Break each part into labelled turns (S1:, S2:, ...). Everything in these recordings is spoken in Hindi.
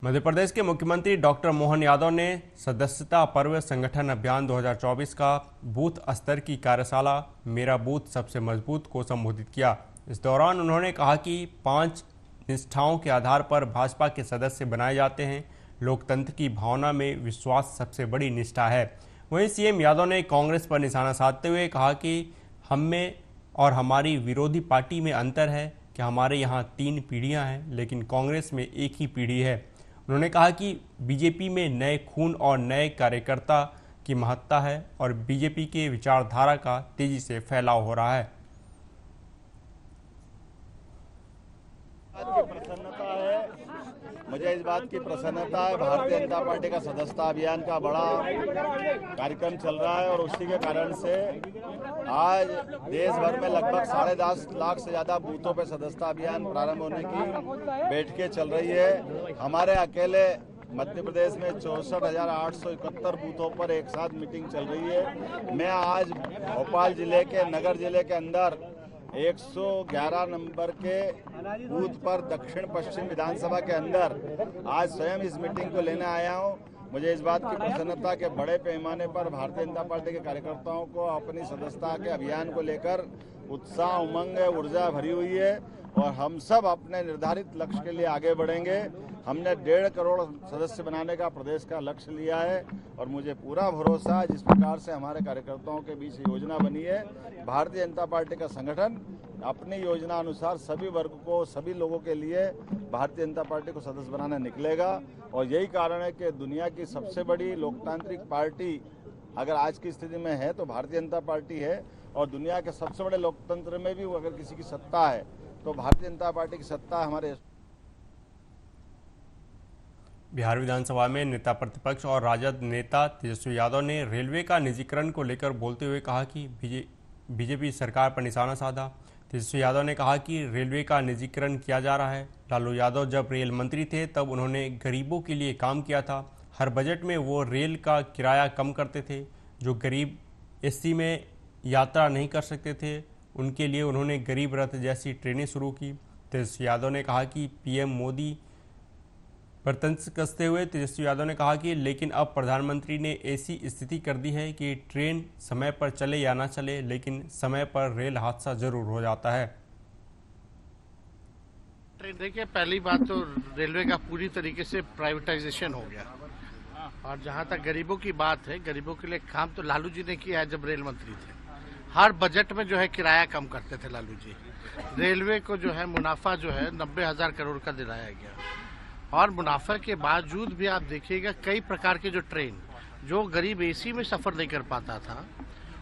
S1: मध्य प्रदेश के मुख्यमंत्री डॉक्टर मोहन यादव ने सदस्यता पर्व संगठन अभियान 2024 का बूथ स्तर की कार्यशाला मेरा बूथ सबसे मजबूत को संबोधित किया। इस दौरान उन्होंने कहा कि 5 निष्ठाओं के आधार पर भाजपा के सदस्य बनाए जाते हैं। लोकतंत्र की भावना में विश्वास सबसे बड़ी निष्ठा है। वहीं सीएम यादव ने कांग्रेस पर निशाना साधते हुए कहा कि हम में और हमारी विरोधी पार्टी में अंतर है कि हमारे यहाँ 3 पीढ़ियाँ हैं, लेकिन कांग्रेस में एक ही पीढ़ी है। उन्होंने कहा कि बीजेपी में नए खून और नए कार्यकर्ता की महत्ता है और बीजेपी के विचारधारा का तेजी से फैलाव हो रहा है।
S2: प्रसन्नता है, मुझे इस बात की प्रसन्नता है। भारतीय जनता पार्टी का सदस्यता अभियान का बड़ा कार्यक्रम चल रहा है और उसी के कारण से आज देश भर में लगभग 10.5 लाख से ज्यादा बूथों पे सदस्यता अभियान प्रारंभ होने की बैठकें चल रही है। हमारे अकेले मध्य प्रदेश में 64,871 बूथों पर एक साथ मीटिंग चल रही है। मैं आज भोपाल जिले के नगर जिले के अंदर 111 नंबर के बूथ पर दक्षिण पश्चिम विधानसभा के अंदर आज स्वयं इस मीटिंग को लेने आया हूं। मुझे इस बात की प्रसन्नता के बड़े पैमाने पर भारतीय जनता पार्टी के कार्यकर्ताओं को अपनी सदस्यता के अभियान को लेकर उत्साह, उमंग, ऊर्जा भरी हुई है और हम सब अपने निर्धारित लक्ष्य के लिए आगे बढ़ेंगे। हमने 1.5 करोड़ सदस्य बनाने का प्रदेश का लक्ष्य लिया है और मुझे पूरा भरोसा है जिस प्रकार से हमारे कार्यकर्ताओं के बीच योजना बनी है। भारतीय जनता पार्टी का संगठन अपनी योजना अनुसार सभी वर्ग को, सभी लोगों के लिए भारतीय जनता पार्टी को सदस्य बनाने निकलेगा और यही कारण है कि दुनिया की सबसे बड़ी लोकतांत्रिक पार्टी अगर आज की स्थिति में है तो भारतीय जनता पार्टी है और दुनिया के सबसे बड़े लोकतंत्र में भी अगर किसी की सत्ता है तो भारतीय जनता पार्टी की सत्ता हमारे।
S1: बिहार विधानसभा में नेता प्रतिपक्ष और राजद नेता तेजस्वी यादव ने रेलवे का निजीकरण को लेकर बोलते हुए कहा कि बीजेपी सरकार पर निशाना साधा। तेजस्वी यादव ने कहा कि रेलवे का निजीकरण किया जा रहा है। लालू यादव जब रेल मंत्री थे तब उन्होंने गरीबों के लिए काम किया था। हर बजट में वो रेल का किराया कम करते थे। जो गरीब एसी में यात्रा नहीं कर सकते थे उनके लिए उन्होंने गरीब रथ जैसी ट्रेनें शुरू की। तेजस्वी यादव ने कहा कि पीएम मोदी पर तंज कसते हुए तेजस्वी यादव ने कहा कि लेकिन अब प्रधानमंत्री ने ऐसी स्थिति कर दी है कि ट्रेन समय पर चले या ना चले, लेकिन समय पर रेल हादसा जरूर हो जाता है।
S3: देखिए, पहली बात तो रेलवे का पूरी तरीके से प्राइवेटाइजेशन हो गया और जहां तक गरीबों की बात है, गरीबों के लिए काम तो लालू जी ने किया है। जब रेल मंत्री थे हर बजट में जो है किराया कम करते थे लालू जी। रेलवे को जो है मुनाफा जो है 90,000 करोड़ का दिलाया गया और मुनाफे के बावजूद भी आप देखिएगा कई प्रकार के जो ट्रेन जो गरीब एसी में सफर नहीं कर पाता था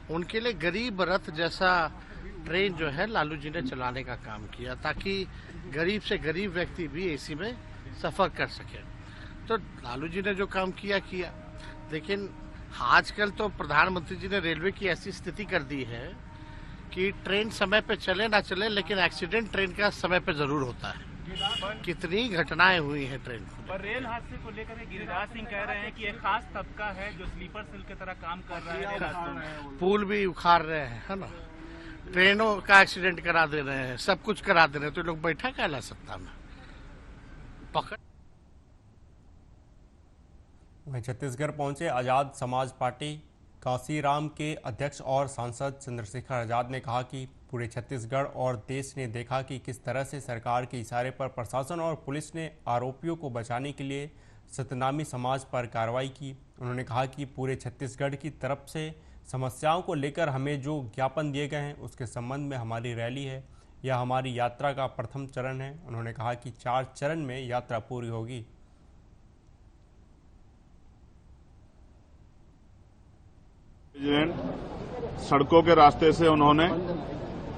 S3: उनके लिए गरीब रथ जैसा ट्रेन जो है लालू जी ने चलाने का काम किया ताकि गरीब से गरीब व्यक्ति भी एसी में सफर कर सके। तो लालू जी ने जो काम किया। लेकिन आजकल तो प्रधानमंत्री जी ने रेलवे की ऐसी स्थिति कर दी है कि ट्रेन समय पे चले ना चले लेकिन एक्सीडेंट ट्रेन का समय पे जरूर होता है। कितनी घटनाएं हुई हैं ट्रेन
S4: पर रेल हादसे को लेकर गिरिराज सिंह कह रहे हैं कि एक खास तबका है जो स्लीपर सेल की तरह काम कर रहा है रास्तों में।
S3: पुल भी उखाड़ रहे हैं, है ना, ट्रेनों का एक्सीडेंट करा दे रहे हैं, सब कुछ करा दे रहे हैं, तो लोग बैठा कहला सत्ता में पकड़।
S1: वहीं छत्तीसगढ़ पहुंचे आजाद समाज पार्टी कांसीराम के अध्यक्ष और सांसद चंद्रशेखर आजाद ने कहा कि पूरे छत्तीसगढ़ और देश ने देखा कि किस तरह से सरकार के इशारे पर प्रशासन और पुलिस ने आरोपियों को बचाने के लिए सतनामी समाज पर कार्रवाई की। उन्होंने कहा कि पूरे छत्तीसगढ़ की तरफ से समस्याओं को लेकर हमें जो ज्ञापन दिए गए हैं उसके संबंध में हमारी रैली है। यह हमारी यात्रा का प्रथम चरण है। उन्होंने कहा कि 4 चरण में यात्रा पूरी होगी।
S5: सड़कों के रास्ते से उन्होंने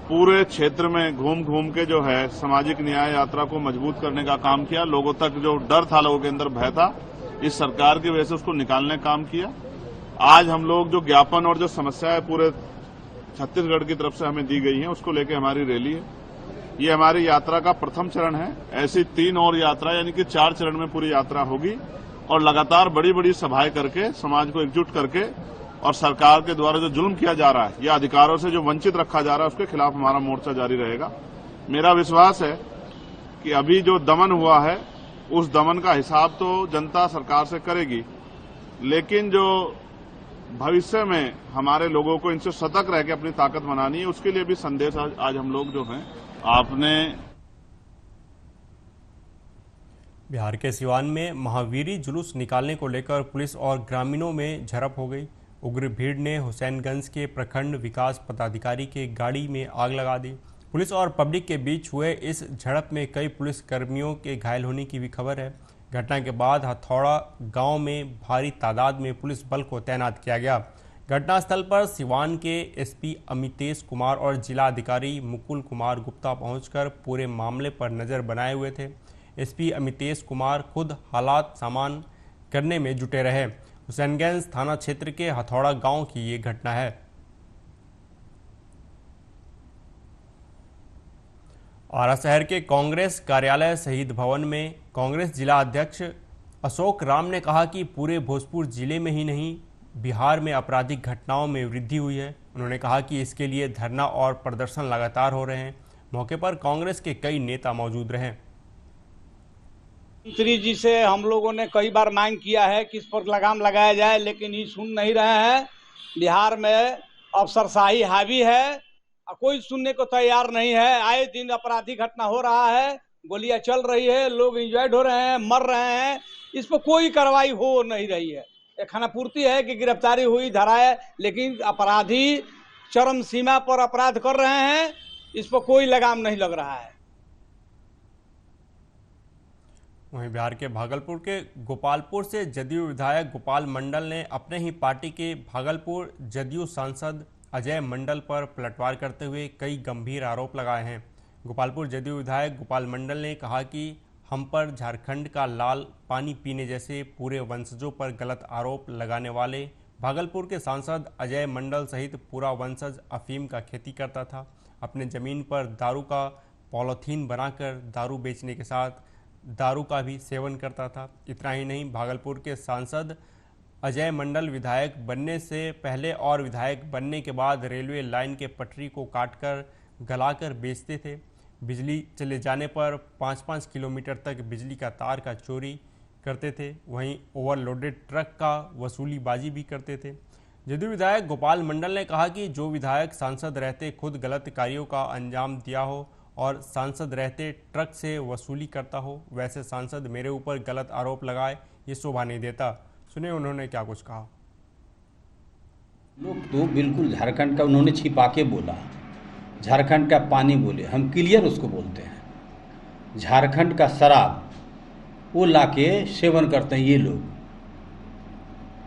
S5: पूरे क्षेत्र में घूम घूम के जो है सामाजिक न्याय यात्रा को मजबूत करने का काम किया। लोगों तक जो डर था, लोगों के अंदर भय था, इस सरकार की वजह से उसको निकालने का काम किया। आज हम लोग जो ज्ञापन और जो समस्या है पूरे छत्तीसगढ़ की तरफ से हमें दी गई है उसको लेकर हमारी रैली है। ये हमारी यात्रा का प्रथम चरण है। ऐसी 3 और यात्रा यानी कि 4 चरण में पूरी यात्रा होगी और लगातार बड़ी बड़ी सभाएं करके समाज को एकजुट करके और सरकार के द्वारा जो जुल्म किया जा रहा है या अधिकारों से जो वंचित रखा जा रहा है उसके खिलाफ हमारा मोर्चा जारी रहेगा। मेरा विश्वास है कि अभी जो दमन हुआ है उस दमन का हिसाब तो जनता सरकार से करेगी, लेकिन जो भविष्य में हमारे लोगों को इनसे सतर्क रह के अपनी ताकत बनानी है, उसके लिए भी संदेश आज हम लोग जो हैं आपने।
S1: बिहार के सिवान में महावीरी जुलूस निकालने को लेकर पुलिस और ग्रामीणों में झड़प हो गई। उग्र भीड़ ने हुसैनगंज के प्रखंड विकास पदाधिकारी के गाड़ी में आग लगा दी। पुलिस और पब्लिक के बीच हुए इस झड़प में कई पुलिस कर्मियों के घायल होने की भी खबर है। घटना के बाद हथौड़ा गांव में भारी तादाद में पुलिस बल को तैनात किया गया। घटनास्थल पर सिवान के एसपी अमितेश कुमार और जिला अधिकारी मुकुल कुमार गुप्ता पहुंचकर पूरे मामले पर नज़र बनाए हुए थे। एसपी अमितेश कुमार खुद हालात सामान करने में जुटे रहे। हुसैनगंज थाना क्षेत्र के हथौड़ा गांव की ये घटना है। आरा शहर के कांग्रेस कार्यालय शहीद भवन में कांग्रेस जिला अध्यक्ष अशोक राम ने कहा कि पूरे भोजपुर जिले में ही नहीं, बिहार में आपराधिक घटनाओं में वृद्धि हुई है। उन्होंने कहा कि इसके लिए धरना और प्रदर्शन लगातार हो रहे हैं। मौके पर कांग्रेस के कई नेता मौजूद रहे।
S6: मंत्री जी से हम लोगों ने कई बार मांग किया है कि इस पर लगाम लगाया जाए, लेकिन ये सुन नहीं रहे हैं। बिहार में अफसरशाही हावी है, कोई सुनने को तैयार नहीं है। आए दिन आपराधिक घटना हो रहा है, गोलियां चल रही है, लोग इंजर्ड हो रहे हैं, मर रहे हैं, इस पर कोई कार्रवाई हो नहीं रही है। एक खानापूर्ति है कि गिरफ्तारी हुई, धराए, लेकिन अपराधी चरम सीमा पर अपराध कर रहे हैं, इस पर कोई लगाम नहीं लग रहा है।
S1: वहीं बिहार के भागलपुर के गोपालपुर से जदयू विधायक गोपाल मंडल ने अपने ही पार्टी के भागलपुर जदयू सांसद अजय मंडल पर पलटवार करते हुए कई गंभीर आरोप लगाए हैं। गोपालपुर जदयू विधायक गोपाल मंडल ने कहा कि हम पर झारखंड का लाल पानी पीने जैसे पूरे वंशजों पर गलत आरोप लगाने वाले भागलपुर के सांसद अजय मंडल सहित पूरा वंशज अफीम का खेती करता था। अपने ज़मीन पर दारू का पॉलीथीन बनाकर दारू बेचने के साथ दारू का भी सेवन करता था। इतना ही नहीं, भागलपुर के सांसद अजय मंडल विधायक बनने से पहले और विधायक बनने के बाद रेलवे लाइन के पटरी को काटकर गलाकर बेचते थे। बिजली चले जाने पर 5-5 किलोमीटर तक बिजली का तार का चोरी करते थे। वहीं ओवरलोडेड ट्रक का वसूलीबाजी भी करते थे। जदयू विधायक गोपाल मंडल ने कहा कि जो विधायक सांसद रहते खुद गलत कार्यों का अंजाम दिया हो और सांसद रहते ट्रक से वसूली करता हो, वैसे सांसद मेरे ऊपर गलत आरोप लगाए, ये शोभा नहीं देता। सुने उन्होंने क्या कुछ कहा।
S7: लोग तो बिल्कुल झारखंड का उन्होंने छिपा के बोला, झारखंड का पानी बोले, हम क्लियर उसको बोलते हैं। झारखंड का शराब वो लाके सेवन करते हैं ये लोग।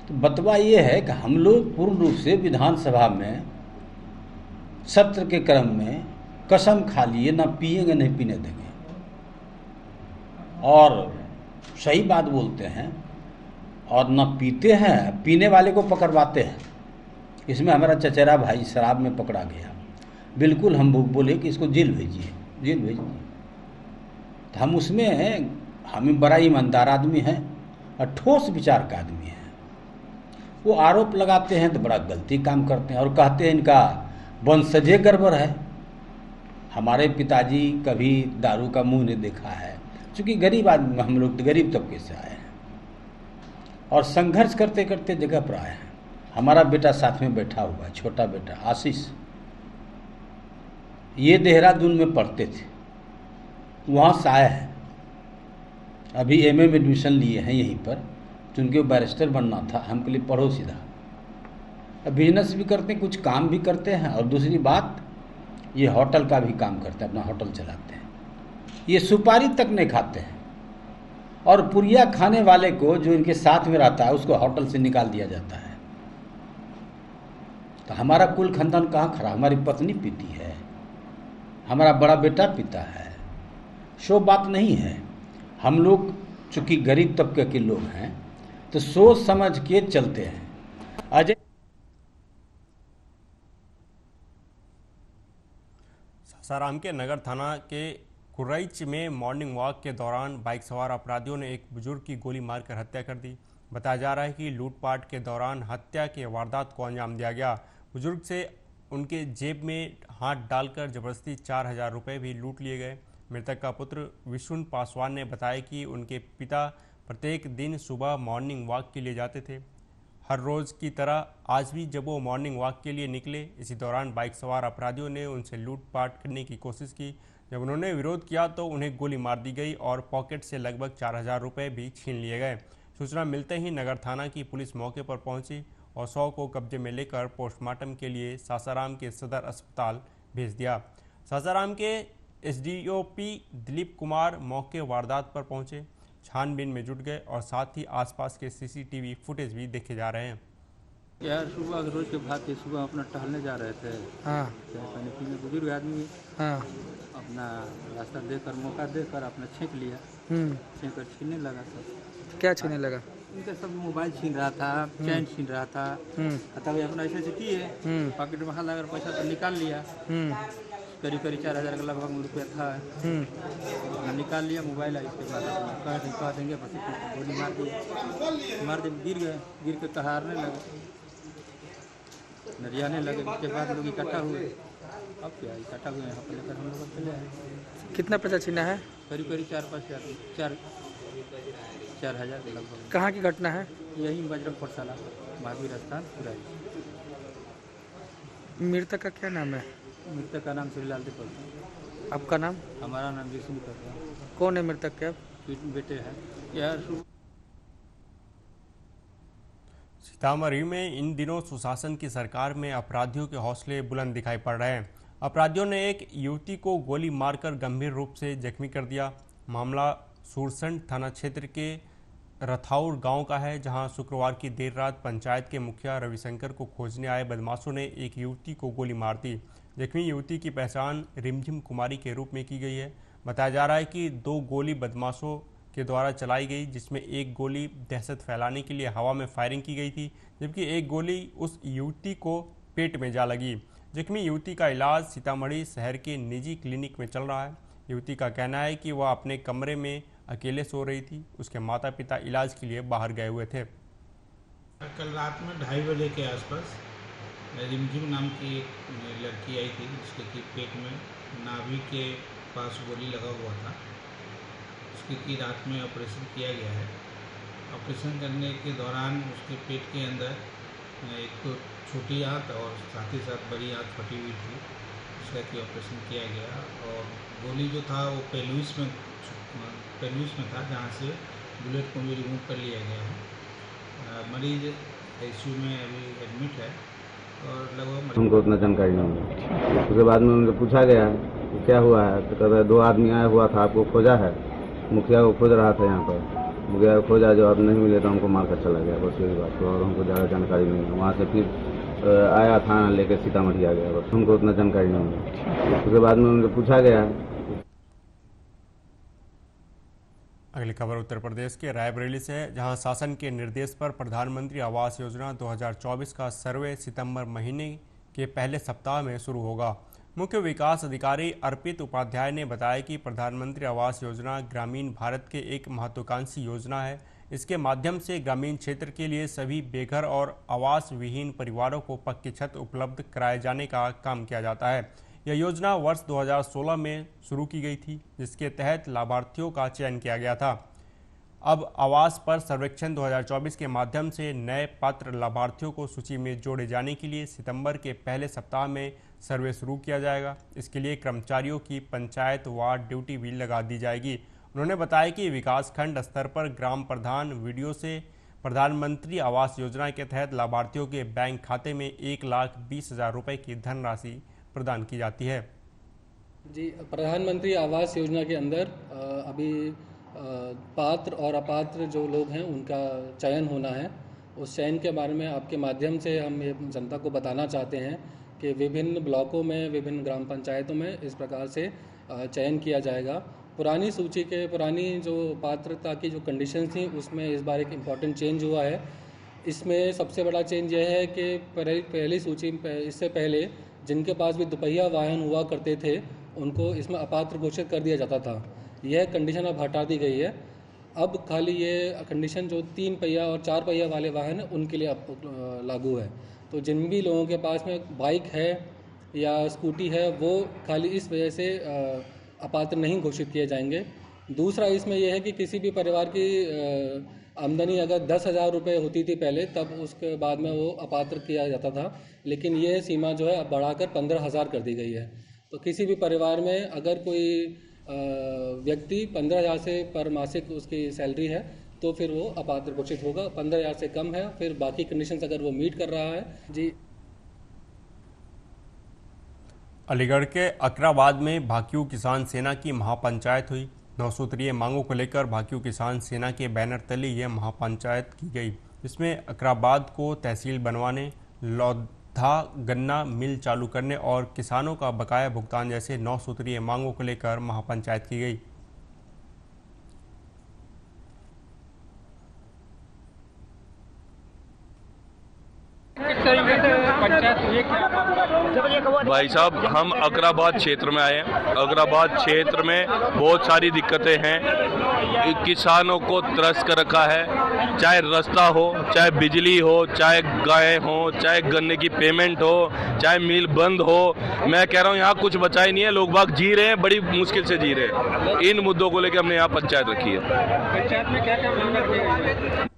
S7: तो बतवा ये है कि हम लोग पूर्ण रूप से विधानसभा में सत्र के क्रम में कसम खा लिए ना पिएंगे नहीं पीने देंगे, और सही बात बोलते हैं और ना पीते हैं, पीने वाले को पकड़वाते हैं। इसमें हमारा चचेरा भाई शराब में पकड़ा गया, बिल्कुल हम बोले कि इसको जेल भेजिए, जेल भेजिए। तो हम उसमें हमें बड़ा ईमानदार आदमी हैं और ठोस विचार का आदमी है। वो आरोप लगाते हैं तो बड़ा गलती काम करते हैं और कहते हैं इनका वंशजे गड़बड़ है। हमारे पिताजी कभी दारू का मुंह नहीं देखा है, क्योंकि गरीब आदमी, हम लोग गरीब तबके से आए हैं और संघर्ष करते करते जगह पर आए हैं। हमारा बेटा साथ में बैठा हुआ है, छोटा बेटा आशीष, ये देहरादून में पढ़ते थे, वहाँ से आए हैं, अभी एमए में एडमिशन लिए हैं यहीं पर, चूँकि बैरिस्टर बनना था। हमके लिए पढ़ो सीधा। बिजनेस भी करते हैं, कुछ काम भी करते हैं, और दूसरी बात ये होटल का भी काम करते हैं, अपना होटल चलाते हैं। ये सुपारी तक नहीं खाते हैं, और पुरिया खाने वाले को जो इनके साथ में रहता है उसको होटल से निकाल दिया जाता है। तो हमारा कुल खानदान कहाँ खड़ा? हमारी पत्नी पीती है, हमारा बड़ा बेटा पीता है, सो बात नहीं है। हम लोग चूँकि गरीब तबके के लोग हैं तो सोच समझ के चलते हैं। अजय
S1: सासाराम के नगर थाना के कुरैच में मॉर्निंग वॉक के दौरान बाइक सवार अपराधियों ने एक बुजुर्ग की गोली मारकर हत्या कर दी। बताया जा रहा है कि लूटपाट के दौरान हत्या के वारदात को अंजाम दिया गया। बुजुर्ग से उनके जेब में हाथ डालकर जबरदस्ती 4000 रुपये भी लूट लिए गए। मृतक का पुत्र विष्णु पासवान ने बताया कि उनके पिता प्रत्येक दिन सुबह मॉर्निंग वॉक के लिए जाते थे। हर रोज़ की तरह आज भी जब वो मॉर्निंग वॉक के लिए निकले, इसी दौरान बाइक सवार अपराधियों ने उनसे लूटपाट करने की कोशिश की। जब उन्होंने विरोध किया तो उन्हें गोली मार दी गई और पॉकेट से लगभग 4000 रुपये भी छीन लिए गए। सूचना मिलते ही नगर थाना की पुलिस मौके पर पहुंची और शव को कब्जे में लेकर पोस्टमार्टम के लिए सासाराम के सदर अस्पताल भेज दिया। सासाराम के एसडीओपी दिलीप कुमार मौके वारदात पर पहुंचे, छानबीन में जुट गए और साथ ही आसपास के सीसीटीवी फुटेज भी देखे जा रहे हैं।
S8: यार सुबह रोज के भाग के सुबह अपना टहलने जा रहे थे।
S9: हाँ
S8: चाय पानी पीने, बुजुर्ग आदमी
S9: हाँ
S8: अपना रास्ता देखकर मौका देखकर अपना छींक लिया, छींक कर छीनने लगा। सब
S9: क्या छीनने लगा?
S8: उनका सब मोबाइल छीन रहा था, चैन छीन रहा था। तब अपना ऐसे किए, पॉकेट में हाथ लगाकर पैसा तो निकाल लिया। करीब 4000 का लगभग रुपया था। अपना निकाल लिया मोबाइल, इसके बाद अपना कह देंगे बस गोली मार दी, गिर के कहारने लगे, नरियाने लगे। उसके बाद लोग इकट्ठा हुए। अब क्या इकट्ठा हुए, यहाँ पर लेकर हम लोग चले आए।
S9: कितना पैसा छीना है?
S8: करीब 4,000 के लगभग।
S9: कहाँ की घटना है?
S8: यही बजरंग पाठशाला, महावीर स्थान, पुराई।
S9: मृतक का क्या नाम है?
S8: मृतक का नाम श्रीलाल दीपक।
S9: आपका नाम?
S8: हमारा नाम विष्णु दीपक।
S9: कौन है मृतक के?
S8: बेटे हैं यार।
S1: सीतामढ़ी में इन दिनों सुशासन की सरकार में अपराधियों के हौसले बुलंद दिखाई पड़ रहे हैं। अपराधियों ने एक युवती को गोली मारकर गंभीर रूप से जख्मी कर दिया। मामला सूरसंड थाना क्षेत्र के रथाउर गांव का है, जहां शुक्रवार की देर रात पंचायत के मुखिया रविशंकर को खोजने आए बदमाशों ने एक युवती को गोली मार दी। जख्मी युवती की पहचान रिमझिम कुमारी के रूप में की गई है। बताया जा रहा है कि 2 गोली बदमाशों के द्वारा चलाई गई, जिसमें एक गोली दहशत फैलाने के लिए हवा में फायरिंग की गई थी, जबकि एक गोली उस युवती को पेट में जा लगी। जख्मी युवती का इलाज सीतामढ़ी शहर के निजी क्लिनिक में चल रहा है। युवती का कहना है कि वह अपने कमरे में अकेले सो रही थी, उसके माता पिता इलाज के लिए बाहर गए हुए थे।
S10: कल रात में 2:30 बजे के आसपास रिमझिम नाम की एक लड़की आई थी, जिसके की पेट में नाभि के पास गोली लगा हुआ था। उसकी की रात में ऑपरेशन किया गया है। ऑपरेशन करने के दौरान उसके पेट के अंदर एक तो छोटी आंत और साथ ही साथ बड़ी आंत फटी हुई थी, उसका की ऑपरेशन किया गया। और गोली जो था वो पेल्विस में था, जहाँ से बुलेट को भी रिमूव कर लिया गया है। मरीज आईसीयू में अभी एडमिट है और लगभग
S11: हमको उतना जानकारी नहीं है। उसके बाद में उनसे पूछा गया कि क्या हुआ है, तो कहते 2 आदमी आया हुआ था, आपको खोजा है। मुखिया को खोज रहा था यहाँ पर, मुखिया को खोजा, जब नहीं मिले तो हमको मार कर चला गया, बस यही बात। तो और हमको ज़्यादा जानकारी नहीं है। वहाँ से फिर आया थाना लेकर सीतामढ़ी आ गया, बस हमको उतना जानकारी नहीं है। उसके बाद में उनसे पूछा गया।
S1: अगली खबर उत्तर प्रदेश के रायबरेली से है, जहां शासन के निर्देश पर प्रधानमंत्री आवास योजना 2024 का सर्वे सितंबर महीने के पहले सप्ताह में शुरू होगा। मुख्य विकास अधिकारी अर्पित उपाध्याय ने बताया कि प्रधानमंत्री आवास योजना ग्रामीण भारत के एक महत्वाकांक्षी योजना है। इसके माध्यम से ग्रामीण क्षेत्र के लिए सभी बेघर और आवास विहीन परिवारों को पक्की छत उपलब्ध कराए जाने का काम किया जाता है। यह योजना वर्ष 2016 में शुरू की गई थी, जिसके तहत लाभार्थियों का चयन किया गया था। अब आवास पर सर्वेक्षण 2024 के माध्यम से नए पात्र लाभार्थियों को सूची में जोड़े जाने के लिए सितंबर के पहले सप्ताह में सर्वे शुरू किया जाएगा। इसके लिए कर्मचारियों की पंचायत वार्ड ड्यूटी भी लगा दी जाएगी। उन्होंने बताया कि विकासखंड स्तर पर ग्राम प्रधान वीडियो से प्रधानमंत्री आवास योजना के तहत लाभार्थियों के बैंक खाते में 1,20,000 रुपये की धनराशि प्रदान की जाती है।
S12: जी, प्रधानमंत्री आवास योजना के अंदर अभी पात्र और अपात्र जो लोग हैं उनका चयन होना है। उस चयन के बारे में आपके माध्यम से हम ये जनता को बताना चाहते हैं कि विभिन्न ब्लॉकों में, विभिन्न ग्राम पंचायतों में इस प्रकार से चयन किया जाएगा। पुरानी सूची के पुरानी जो पात्रता की जो कंडीशंस थी उसमें इस बार एक इम्पॉर्टेंट चेंज हुआ है। इसमें सबसे बड़ा चेंज यह है कि पहली सूची इससे पहले जिनके पास भी दुपहिया वाहन हुआ करते थे उनको इसमें अपात्र घोषित कर दिया जाता था। यह कंडीशन अब हटा दी गई है। अब खाली ये कंडीशन जो 3 पहिया और 4 पहिया वाले वाहन हैं उनके लिए अब लागू है। तो जिन भी लोगों के पास में बाइक है या स्कूटी है वो खाली इस वजह से अपात्र नहीं घोषित किए जाएंगे। दूसरा इसमें यह है कि किसी भी परिवार की आमदनी अगर 10,000 रुपये होती थी पहले, तब उसके बाद में वो अपात्र किया जाता था, लेकिन ये सीमा जो है अब बढ़ाकर 15,000 कर दी गई है। तो किसी भी परिवार में अगर कोई व्यक्ति 15,000 से पर मासिक उसकी सैलरी है तो फिर वो अपात्र घोषित होगा। 15,000 से कम है, फिर बाकी कंडीशंस अगर वो मीट कर रहा है। जी,
S1: अलीगढ़ के अकराबाद में भाकियू किसान सेना की महापंचायत हुई। 9 सूत्रीय मांगों को लेकर भाकियू किसान सेना के बैनर तले यह महापंचायत की गई। इसमें अकराबाद को तहसील बनवाने, लौधा गन्ना मिल चालू करने और किसानों का बकाया भुगतान जैसे 9 सूत्रीय मांगों को लेकर महापंचायत की गई।
S13: भाई साहब, हम अकराबाद क्षेत्र में आए हैं। अकराबाद क्षेत्र में बहुत सारी दिक्कतें हैं। किसानों को त्रस्त कर रखा है, चाहे रास्ता हो, चाहे बिजली हो, चाहे गाय हो, चाहे गन्ने की पेमेंट हो, चाहे मिल बंद हो। मैं कह रहा हूँ यहाँ कुछ बचा ही नहीं है। लोग बाग जी रहे हैं, बड़ी मुश्किल से जी रहे हैं। इन मुद्दों को लेकर हमने यहाँ पंचायत रखी है।
S12: पंचायत में क्या क्या मांग रखी है?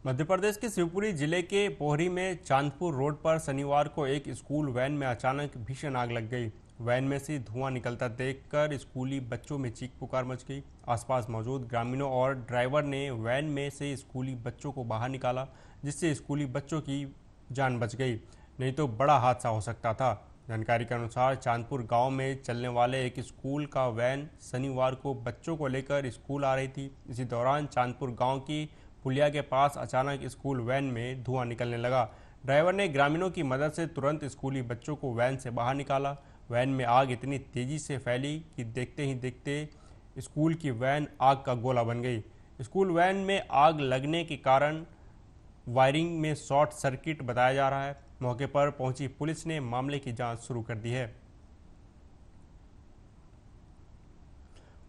S1: मध्य प्रदेश के शिवपुरी जिले के पोहरी में चांदपुर रोड पर शनिवार को एक स्कूल वैन में अचानक भीषण आग लग गई। वैन में से धुआं निकलता देखकर स्कूली बच्चों में चीख पुकार मच गई। आसपास मौजूद ग्रामीणों और ड्राइवर ने वैन में से स्कूली बच्चों को बाहर निकाला, जिससे स्कूली बच्चों की जान बच गई, नहीं तो बड़ा हादसा हो सकता था। जानकारी के अनुसार चांदपुर गांव में चलने वाले एक स्कूल का वैन शनिवार को बच्चों को लेकर स्कूल आ रही थी। इसी दौरान चांदपुर गाँव की पुलिया के पास अचानक स्कूल वैन में धुआं निकलने लगा। ड्राइवर ने ग्रामीणों की मदद से तुरंत स्कूली बच्चों को वैन से बाहर निकाला। वैन में आग इतनी तेजी से फैली कि देखते ही देखते स्कूल की वैन आग का गोला बन गई। स्कूल वैन में आग लगने के कारण वायरिंग में शॉर्ट सर्किट बताया जा रहा है। मौके पर पहुंची पुलिस ने मामले की जांच शुरू कर दी है।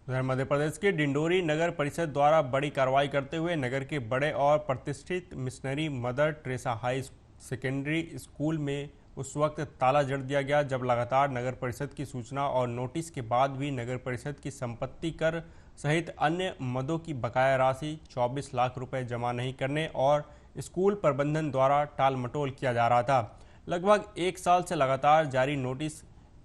S1: उधर मध्य प्रदेश के डिंडोरी नगर परिषद द्वारा बड़ी कार्रवाई करते हुए नगर के बड़े और प्रतिष्ठित missionary mother Teresa high secondary school में उस वक्त ताला जड़ दिया गया जब लगातार नगर परिषद की सूचना और नोटिस के बाद भी नगर परिषद की संपत्ति कर सहित अन्य मदों की बकाया राशि 24 लाख रुपए जमा नहीं करने और स्कूल प्रबंधन द्वारा टाल मटोल किया जा रहा था। लगभग 1 साल से लगातार जारी नोटिस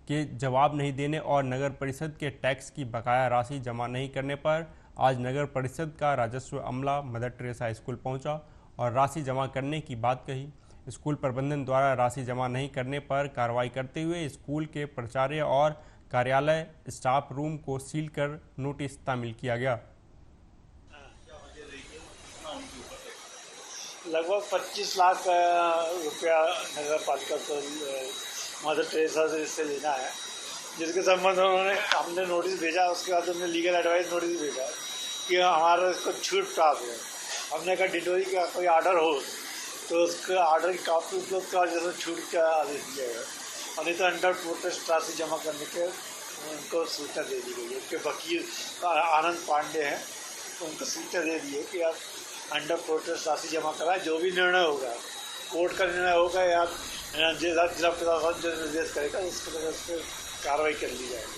S1: के जवाब नहीं देने और नगर परिषद के टैक्स की बकाया राशि जमा नहीं करने पर आज नगर परिषद का राजस्व अमला मदर टेरेसा स्कूल पहुंचा और राशि जमा करने की बात कही। स्कूल प्रबंधन द्वारा राशि जमा नहीं करने पर कार्रवाई करते हुए स्कूल के प्राचार्य और कार्यालय स्टाफ रूम को सील कर नोटिस तामील किया गया।
S14: लगभग 25 लाख रुपया नगर पालिका को मदर टेरेसा से इससे लेना है, जिसके संबंध में हमने नोटिस भेजा। उसके बाद हमने लीगल एडवाइस नोटिस भेजा कि हमारा इसको छूट प्राप्त है। हमने कहा डिडोरी का कोई आर्डर हो तो उसके आर्डर की कापी उपलब्ध कर जैसे छूट का आदेश दिया गया, और नहीं तो अंडर प्रोटेस्ट राशि जमा करने के उनको सूचना दे दी गई है। उनके वकील आनंद पांडे हैं, उनको सूचना दे दी है कि आप अंडर प्रोटेस्ट राशि जमा कराएं। जो भी निर्णय होगा, कोर्ट का निर्णय होगा या जिला प्रशासन जो निर्देश करेगा उसके तरफ से कार्रवाई कर ली जाएगी।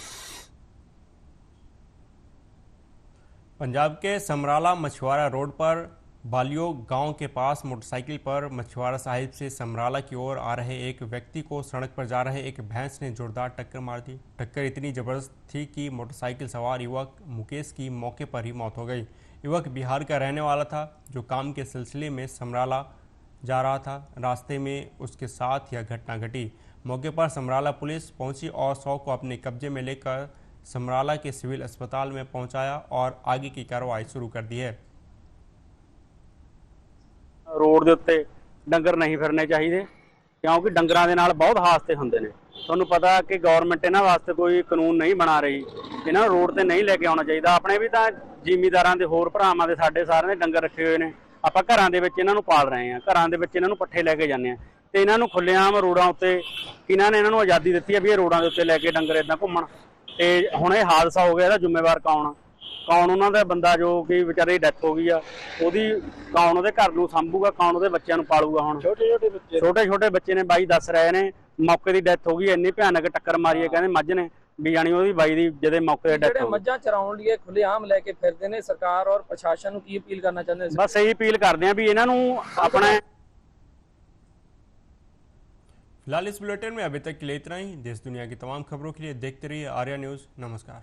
S1: पंजाब के समराला मछुआरा रोड पर बालियो गांव के पास मोटरसाइकिल पर मछुआरा साहिब से समराला की ओर आ रहे एक व्यक्ति को सड़क पर जा रहे एक भैंस ने जोरदार टक्कर मार दी। टक्कर इतनी जबरदस्त थी कि मोटरसाइकिल सवार युवक मुकेश की मौके पर ही मौत हो गई। युवक बिहार का रहने वाला था जो काम के सिलसिले में समराला जा रहा था। रास्ते में उसके साथ यह घटना घटी। मौके पर समराला पुलिस पहुंची और शव को अपने कब्जे में लेकर समराला के सिविल अस्पताल में पहुंचाया और आगे की कार्रवाई शुरू कर दी है।
S15: रोड ਦੇ ਉੱਤੇ ਡੰਗਰ ਨਹੀਂ ਫਿਰਨੇ ਚਾਹੀਦੇ ਕਿਉਂਕਿ ਡੰਗਰਾਂ ਦੇ ਨਾਲ ਬਹੁਤ ਹਾਦਸੇ ਹੁੰਦੇ ਨੇ। ਤੁਹਾਨੂੰ ਪਤਾ ਕਿ ਗਵਰਨਮੈਂਟ ਇਹਨਾਂ ਵਾਸਤੇ ਕੋਈ ਕਾਨੂੰਨ ਨਹੀਂ ਬਣਾ ਰਹੀ। ਇਹਨਾਂ ਨੂੰ ਰੋਡ ਤੇ ਨਹੀਂ ਲੈ ਕੇ ਆਉਣਾ ਚਾਹੀਦਾ। ਆਪਣੇ ਵੀ ਤਾਂ ਜ਼ਿਮੀਂਦਾਰਾਂ ਦੇ ਹੋਰ ਭਰਾਵਾਂ ਦੇ ਸਾਡੇ ਸਾਰਿਆਂ ਦੇ ਡੰਗਰ ਰੱਖੇ ਹੋਏ ਨੇ। ਆਪਾਂ ਘਰਾਂ ਦੇ ਵਿੱਚ ਇਹਨਾਂ ਨੂੰ ਪਾਲ ਰਹੇ ਹਾਂ, ਘਰਾਂ ਦੇ ਵਿੱਚ ਇਹਨਾਂ ਨੂੰ ਪੱਠੇ ਲੈ ਕੇ ਜਾਂਦੇ ਹਾਂ ਤੇ ਇਹਨਾਂ ਨੂੰ ਖੁੱਲ੍ਹੇਆਮ ਰੋਡਾਂ ਉੱਤੇ ਇਹਨਾਂ ਨੇ ਇਹਨਾਂ ਨੂੰ ਆਜ਼ਾਦੀ ਦਿੱਤੀ ਹੈ ਵੀ ਇਹ ਰੋਡਾਂ ਦੇ ਉੱਤੇ ਲੈ ਕੇ ਡੰਗਰ ਇਦਾਂ ਘੁੰਮਣ। ਤੇ ਹੁਣ ਇਹ ਹਾਦਸਾ ਹੋ ਗਿਆ, ਇਹਦਾ ਜ਼ਿੰਮੇਵਾਰ ਕੌਣ ਉਹਨਾਂ ਦਾ ਬੰਦਾ ਜੋ ਕਿ ਵਿਚਾਰੇ ਦੀ ਡੈਥ ਹੋ ਗਈ ਆ, ਉਹਦੀ ਕੌਣ ਉਹਦੇ ਘਰ ਨੂੰ ਸੰਭੂਗਾ, ਕੌਣ ਉਹਦੇ ਬੱਚਿਆਂ ਨੂੰ ਪਾਲੂਗਾ। ਹੁਣ ਛੋਟੇ ਛੋਟੇ ਬੱਚੇ ਨੇ ਬਾਈ ਦੱਸ ਰਹੇ ਨੇ ਮੌਕੇ ਦੀ ਡੈਥ ਹੋ ਗਈ, ਇੰਨੀ ਭਿਆਨਕ ਟੱਕਰ ਮਾਰੀ ਹੈ ਕਹਿੰਦੇ ਮੱਝ ਨੇ ਵੀ ਜਾਣੀ ਉਹਦੀ ਬਾਈ ਦੀ ਜਦੇ ਮੌਕੇ ਤੇ ਡੈਥ
S12: ਜਿਹੜੇ
S15: ਹੋ ਗਈ।
S12: ਮੱਝਾਂ ਚਰਾਉਣ ਲਈ ਖੁੱਲ੍ਹੇਆਮ ਲੈ ਕੇ ਫਿਰਦੇ ਨੇ, ਸਰਕਾਰ ਔਰ ਪ੍ਰਸ਼ਾਸਨ ਨੂੰ ਕੀ ਅਪੀਲ ਕਰਨਾ ਚਾਹੁੰਦੇ ਨੇ?
S15: ਬਸ ਇਹੀ ਅਪੀਲ ਕਰਦੇ ਆ ਵੀ ਇਹਨਾਂ ਨੂੰ ਆਪਣਾ।
S1: फिलहाल इस बुलेटिन में अभी तक के लिए इतना ही। देश दुनिया की तमाम खबरों के लिए देखते रहिए आर्या न्यूज़। नमस्कार।